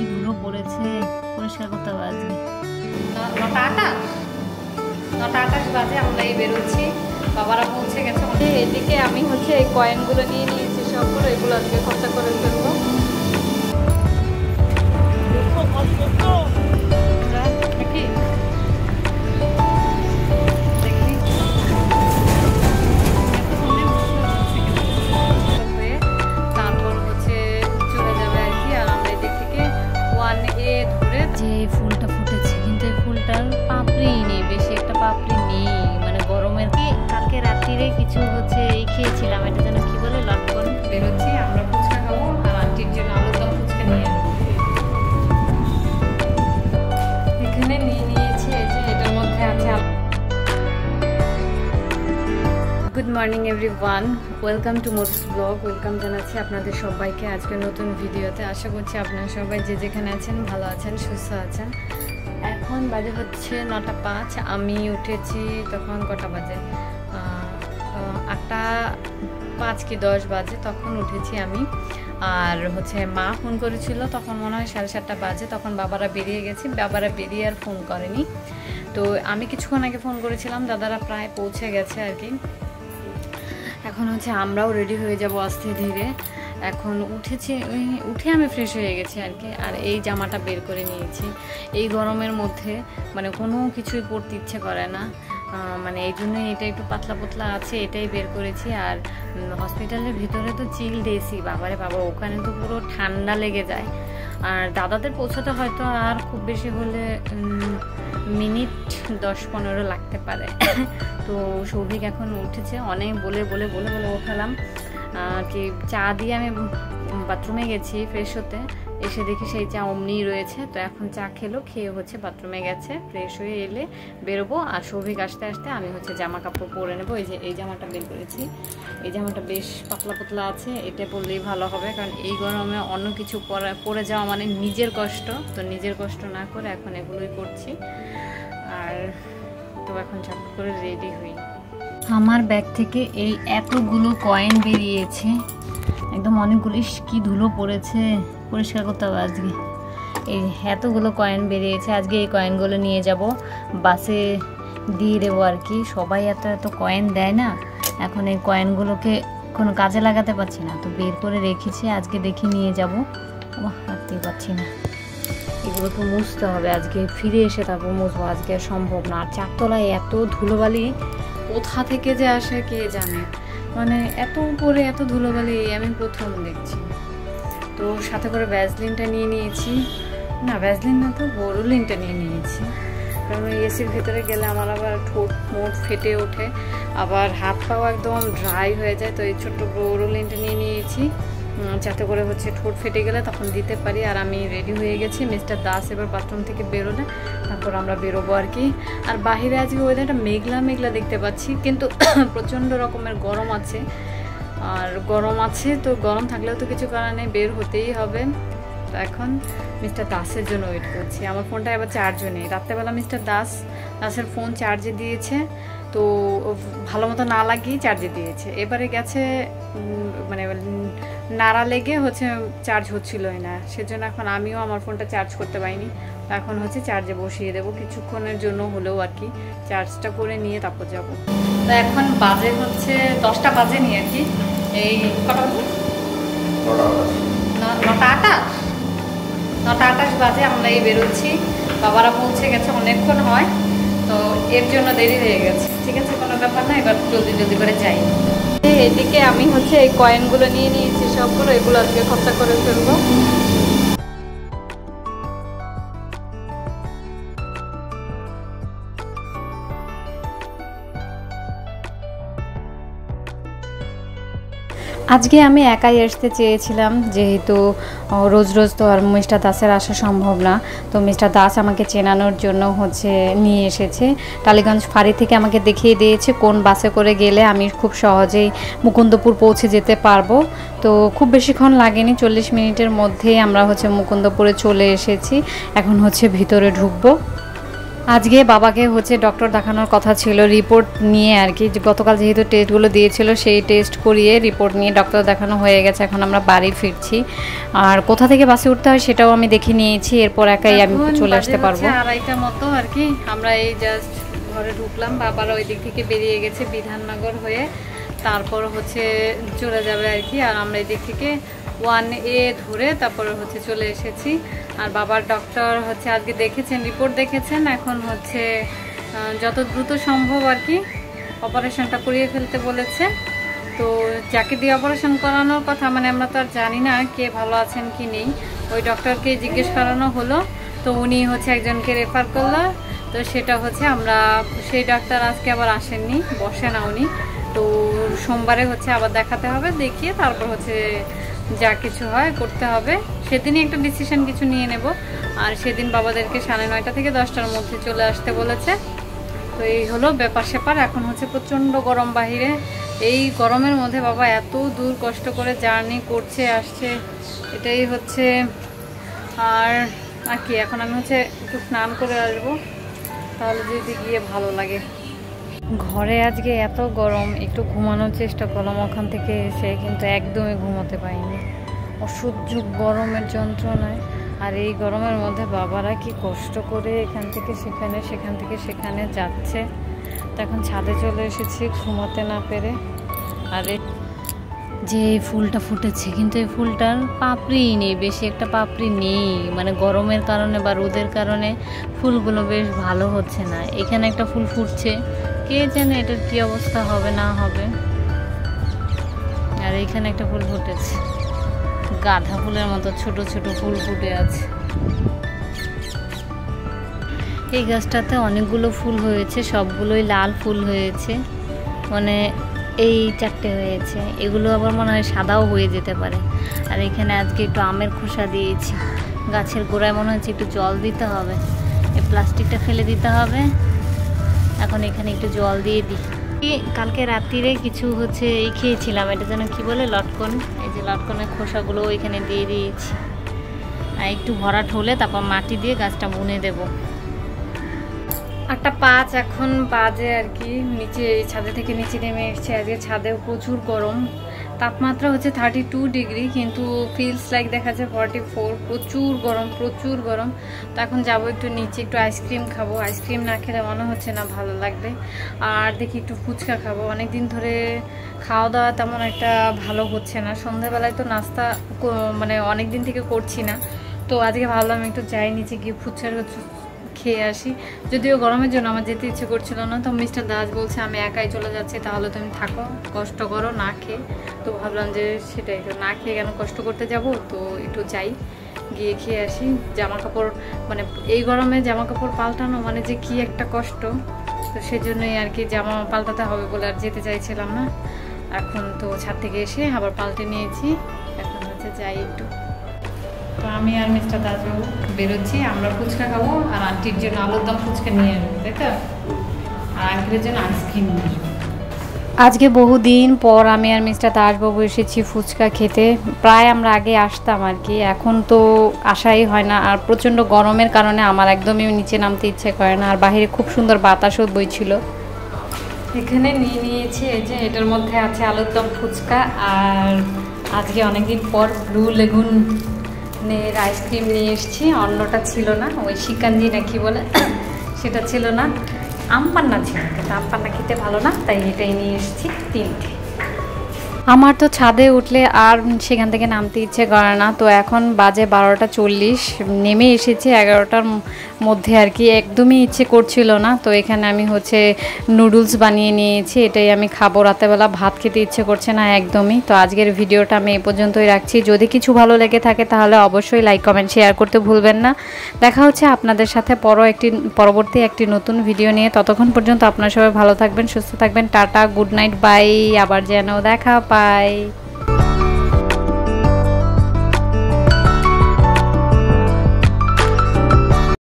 কি ধুলো পড়েছে, পরিষ্কার করতে হবে আজকে। 9:28 বাজে আমরা এই বেরোচ্ছি, বাবারা পৌঁছে গেছে। এদিকে আমি হচ্ছে এই কয়েনগুলো নিয়ে নিয়েছি সবগুলো, এগুলো আজকে খরচা করে ফেলবো। তারপর হচ্ছে চলে যাবে আর কি। আর আমরা এদিক থেকে 1A ধরে যে ফুলটা ফুটেছে, কিন্তু এই ফুলটার পাপড়ি নেই, বেশি একটা পাপড়ি নেই, মানে গরমের কি। কালকে রাত্রিরে কিছু হচ্ছে এই খেয়েছিলাম, এটা যেন কি বলে, লটকন। বেরোচ্ছি আমরা, ফুচকা খাবো আর আন্টির জন্য আলুর দম ফুচকা নিয়ে এখানে নিয়ে নিয়েছি। এই যে এটার মধ্যে আছে। Good morning everyone, welcome to Motors blog. Welcome জানাচ্ছি আপনাদের সবাইকে আজকে নতুন ভিডিওতে। আশা করছি আপনারা সবাই যে যেখানে আছেন ভালো আছেন, সুস্থ আছেন। এখন বাজে হচ্ছে 9:05। আমি উঠেছি তখন কটা বাজে, 8:05 কি 10 বাজে, তখন উঠেছি আমি। আর হচ্ছে মা ফোন করেছিল, তখন মনে হয় 7:30 বাজে, তখন বাবারা বেরিয়ে গেছে। বাবারা বেরিয়ে আর ফোন করেনি, তো আমি কিছুক্ষণ আগে ফোন করেছিলাম, দাদারা প্রায় পৌঁছে গেছে আর কি। এখন হচ্ছে আমরাও রেডি হয়ে যাব আস্তে ধীরে। এখন উঠে আমি ফ্রেশ হয়ে গেছি আর কি। আর এই জামাটা বের করে নিয়েছি এই গরমের মধ্যে, মানে কোনো কিছুই পরতে ইচ্ছে করে না, মানে এই জন্যই এটা একটু পাতলা পাতলা আছে, এটাই বের করেছি। আর হসপিটালের ভিতরে তো চিল্ড এসি, বাবারে বাবা, ওখানে তো পুরো ঠান্ডা লেগে যায়। আর দাদাদের পৌঁছাতে হয়তো আর খুব বেশি হলে মিনিট 10-15 লাগতে পারে। তো সৌভিক এখন উঠেছে, অনেক বলে বলে বলে বলে ওঠালাম কি। চা দিয়ে আমি বাথরুমে গেছি ফ্রেশ হতে, এসে দেখি সেই চা অমনিই রয়েছে। তো এখন চা খেয়ে হচ্ছে বাথরুমে গেছে, ফ্রেশ হয়ে এলে বেরোবো। আর সৌভিক আসতে আসতে আমি হচ্ছে জামা কাপড় পরে নেবো। এই যে এই জামাটা বের করেছি, এই জামাটা বেশ পাতলা পাতলা আছে, এটা পরলেই ভালো হবে, কারণ এই গরমে অন্য কিছু পরে যাওয়া মানে নিজের কষ্ট। তো নিজের কষ্ট না করে এখন এগুলোই করছি। আর তো এখন ঝট করে রেডি হই। আমার ব্যাগ থেকে এই এতগুলো কয়েন বেরিয়েছে, একদম অনেকগুলো। কি ধুলো পড়েছে, পরিষ্কার করতে হবে আজকে। এই এতগুলো কয়েন বেরিয়েছে, আজকে এই কয়েনগুলো নিয়ে যাব, বাসে দিয়ে দেবো আর কি। সবাই এত এত কয়েন দেয় না, এখন এই কয়েনগুলোকে কোনো কাজে লাগাতে পারছি না, তো বের করে রেখেছি, আজকে দেখি নিয়ে যাব। রাখতেই পারছি না, এগুলো তো মুছতে হবে আজকে, ফিরে এসে তারপর মুছবো, আজকে সম্ভব না। আর 4 তলায় এত ধুলোবালি কোথা থেকে যে আসে কে জানে, মানে এত উপরে এত ধুলোবালি আমি প্রথম দেখছি। তো সাথে করে ভ্যাসলিনটা নিয়ে নিয়েছি, না ভ্যাসলিন না তো বোরোলিনটা নিয়ে নিয়েছি, কারণ এসির ভেতরে গেলে আমার আবার ঠোঁট মোট ফেটে ওঠে, আবার হাত পাও একদম ড্রাই হয়ে যায়। তো এই ছোট্ট বোরোলিনটা নিয়ে নিয়েছি, যাতে করে হচ্ছে ঠোঁট ফেটে গেলে তখন দিতে পারি। আর আমি রেডি হয়ে গেছি, মিস্টার দাস এবার বাথরুম থেকে বেরোলে তারপর আমরা বেরোবো আর কি। আর বাহিরে আজকে ওয়েদারটা মেঘলা মেঘলা দেখতে পাচ্ছি, কিন্তু প্রচণ্ড রকমের গরম আছে। আর গরম আছে তো, গরম থাকলেও তো কিছু করার নেই, বের হতেই হবে। তো এখন মিস্টার দাসের জন্য ওয়েট করছি। আমার ফোনটা এবার চার্জও নেই, রাত্রেবেলা মিস্টার দাসের ফোন চার্জে দিয়েছে, তো ভালো মতো না লাগিয়ে চার্জে দিয়েছে। এবারে গেছে মানে নাড়া লেগে হচ্ছে চার্জ হচ্ছিলই না, সেজন্য এখন আমিও আমার ফোনটা চার্জ করতে পারিনি। তো এখন হচ্ছে চার্জে বসিয়ে দেবো কিছুক্ষণের জন্য হলেও আর কি, চার্জটা করে নিয়ে তারপর যাবো। তো এখন বাজে হচ্ছে 10টা বাজেনি আর কি। এই কটা বাজে? 9:28 বাজে আমরা এই বেরোচ্ছি, বাবারা পৌঁছে গেছে, অনেকক্ষণ হয়, তো এর জন্য দেরি হয়ে গেছে। ঠিক আছে, কোনো ব্যাপার না, এবার জলদি জলদি করে যাই। এদিকে আমি হচ্ছে এই কয়েনগুলো নিয়ে নিয়েছি সবগুলো, এগুলো আজকে খরচা করে ফেলবো। আজকে আমি একাই আসতে চেয়েছিলাম, যেহেতু রোজ রোজ তো আর মিস্টার দাসের আসা সম্ভব না। তো মিস্টার দাস আমাকে চেনানোর জন্য হচ্ছে নিয়ে এসেছে, টালিগঞ্জ ফাঁড়ি থেকে আমাকে দেখিয়ে দিয়েছে কোন বাসে করে গেলে আমি খুব সহজেই মুকুন্দপুর পৌঁছে যেতে পারবো। তো খুব বেশিক্ষণ লাগেনি, 40 মিনিটের মধ্যেই আমরা হচ্ছে মুকুন্দপুরে চলে এসেছি। এখন হচ্ছে ভিতরে ঢুকবো। আজকে বাবাকে হচ্ছে ডক্টর দেখানোর কথা ছিল রিপোর্ট নিয়ে আর কি, গতকাল যেহেতু টেস্টগুলো দিয়েছিল সেই টেস্ট করিয়ে রিপোর্ট নিয়ে ডক্টর দেখানো হয়ে গেছে। এখন আমরা বাড়ি ফিরছি, আর কোথা থেকে বাসে উঠতে হয় সেটাও আমি দেখে নিয়েছি, এরপর একাই আমি চলে আসতে পারবো। 2:30টার মতো আর কি আমরা এই জাস্ট ঘরে ঢুকলাম, বাবারা ওই দিক থেকে বেরিয়ে গেছে বিধাননগর হয়ে, তারপর হচ্ছে চলে যাবে আর কি। আর আমরা এই দিক থেকে 1A ধরে তারপরে হচ্ছে চলে এসেছি। আর বাবার ডক্টর হচ্ছে আজকে দেখেছেন, রিপোর্ট দেখেছেন, এখন হচ্ছে যত দ্রুত সম্ভব আর কি অপারেশনটা করিয়ে ফেলতে বলেছে। তো যাকে দিয়ে অপারেশন করানোর কথা, মানে আমরা তো আর জানি না কে ভালো আছেন কি নেই, ওই ডক্টরকে জিজ্ঞেস করানো হলো, তো উনি হচ্ছে একজনকে রেফার করলো। তো সেটা হচ্ছে আমরা সেই ডাক্তার আজকে আবার আসেননি, বসে না উনি, তো সোমবারে হচ্ছে আবার দেখাতে হবে, দেখিয়ে তারপর হচ্ছে যা কিছু হয় করতে হবে, সেদিনই একটা ডিসিশন কিছু নিয়ে নেব। আর সেদিন বাবাদেরকে 9:30 থেকে 10টার মধ্যে চলে আসতে বলেছে। তো এই হলো ব্যাপার স্যাপার। এখন হচ্ছে প্রচণ্ড গরম বাহিরে, এই গরমের মধ্যে বাবা এত দূর কষ্ট করে জার্নি করছে আসছে, এটাই হচ্ছে। আর কি এখন আমি হচ্ছে একটু স্নান করে আসবো, তাহলে যদি গিয়ে ভালো লাগে। ঘরে আজকে এত গরম, একটু ঘুমানোর চেষ্টা করলাম ওখান থেকে এসে, কিন্তু একদমই ঘুমোতে পারিনি, অসহ্য গরমের যন্ত্রণায়। আর এই গরমের মধ্যে বাবারা কি কষ্ট করে এখান থেকে সেখানে, সেখান থেকে সেখানে যাচ্ছে। তো এখন ছাদে চলে এসেছি ঘুমাতে না পেরে। আর যে এই ফুলটা ফুটেছে, কিন্তু এই ফুলটার পাপড়ি নেই, বেশি একটা পাপড়ি নেই, মানে গরমের কারণে বা রোদের কারণে ফুলগুলো বেশ ভালো হচ্ছে না। এখানে একটা ফুল ফুটছে, কে জানে এটার কি অবস্থা হবে না হবে। আর এইখানে একটা ফুল ফুটেছে, গাঁদা ফুলের মতো ছোট ছোট ফুল ফুটে আছে। এই গাছটাতে অনেকগুলো ফুল হয়েছে, সবগুলোই লাল ফুল হয়েছে, মানে এই 4টে হয়েছে, এগুলো আবার মনে হয় সাদাও হয়ে যেতে পারে। আর এখানে আজকে একটু আমের খোসা দিয়েছি, গাছের গোড়ায় মনে হচ্ছে একটু জল দিতে হবে, এই প্লাস্টিকটা ফেলে দিতে হবে। এখন এখানে একটু জল দিয়ে দিই। কালকে রাত্রিরে কিছু হচ্ছে এই খেয়েছিলাম, এটা যেন কি বলে, লটকন, এই যে লটকনের খোসাগুলো ওইখানে দিয়ে দিয়েছি। আর একটু ভরাট হলে তারপর মাটি দিয়ে গাছটা বুনে দেবো। 8:05 এখন বাজে আর কি, নিচে ছাদে থেকে নিচে নেমে এসছে। আজকে ছাদেও প্রচুর গরম, তাপমাত্রা হচ্ছে 32 ডিগ্রি, কিন্তু ফিলস লাইক দেখা যায় 44, প্রচুর গরম প্রচুর গরম। তো এখন যাবো একটু নিচে, একটু আইসক্রিম খাবো, আইসক্রিম না খেলে মনে হচ্ছে না ভালো লাগবে। আর দেখি একটু ফুচকা খাবো, অনেকদিন ধরে খাওয়া দাওয়া তেমন একটা ভালো হচ্ছে না, সন্ধ্যাবেলায় তো নাস্তা মানে অনেক দিন থেকে করছি না, তো আজকে ভাবলাম একটু যাই নিচে গিয়ে ফুচকার খেয়ে আসি। যদিও গরমের জন্য আমার যেতে ইচ্ছে করছিল না, তো মিস্টার দাস বলছে আমি একাই চলে যাচ্ছি, তাহলে তুমি থাকো, কষ্ট করো না খেয়ে। তো ভাবলাম যে সেটাই, তো না খেয়ে কেন কষ্ট করতে যাব, তো একটু যাই গিয়ে খেয়ে আসি। জামা কাপড় মানে এই গরমে জামা কাপড় পাল্টানো মানে যে কি একটা কষ্ট, তো সেজন্যই আর কি জামা পাল্টাতে হবে বলে আর যেতে চাইছিলাম না। এখন তো ছাদ থেকে এসে আবার পাল্টে নিয়েছি, এখন হচ্ছে যাই একটু। তো আমি আর মিস্টার দাসবাবু বেরোচ্ছি, আমরা ফুচকা খাবো, আর আন্টির জন্য আলুর দম ফুচকা নিয়ে আসবো, তাই তো, আর আঙ্কেলের জন্য আইসক্রিম নিয়ে আসবো। আজকে বহুদিন পর আমি আর মিস্টার দাসবাবু এসেছি ফুচকা খেতে। প্রায় আমরা আগে আসতাম আর কি, এখন তো আসাই হয় না, আর প্রচণ্ড গরমের কারণে আমার একদমই নিচে নামতে ইচ্ছে করে না। আর বাইরে খুব সুন্দর বাতাসও বইছিল। এখানে নিয়ে নিয়েছি, এই যে এটার মধ্যে আছে আলুর দম ফুচকা, আর আজকে অনেকদিন পর ব্লু লেগুন আইসক্রিম নিয়ে এসেছি, অন্যটা ছিল না, ওই শিকান্দি না কি বলে সেটা ছিল না, আমপান্না ছিল, কিন্তু আমপান্না খেতে ভালো না, তাই এটাই নিয়ে এসেছি 3টে। আমার তো ছাদে উঠলে আর সেখান থেকে নামতে ইচ্ছে করে না। তো এখন বাজে 12:40, নেমে এসেছি 11টার মধ্যে আর কি, একদমই ইচ্ছে করছিল না। তো এখানে আমি হচ্ছে নুডলস বানিয়ে নিয়েছি, এটাই আমি খাবো রাতেবেলা, ভাত খেতে ইচ্ছে করছে না একদমই। তো আজকের ভিডিওটা আমি এই পর্যন্তই রাখছি, যদি কিছু ভালো লেগে থাকে তাহলে অবশ্যই লাইক কমেন্ট শেয়ার করতে ভুলবেন না। দেখা হচ্ছে আপনাদের সাথে পরবর্তী একটি নতুন ভিডিও নিয়ে। ততক্ষণ পর্যন্ত আপনারা সবাই ভালো থাকবেন, সুস্থ থাকবেন, টাটা, গুড নাইট, বাই, আবার যেন দেখা পাই।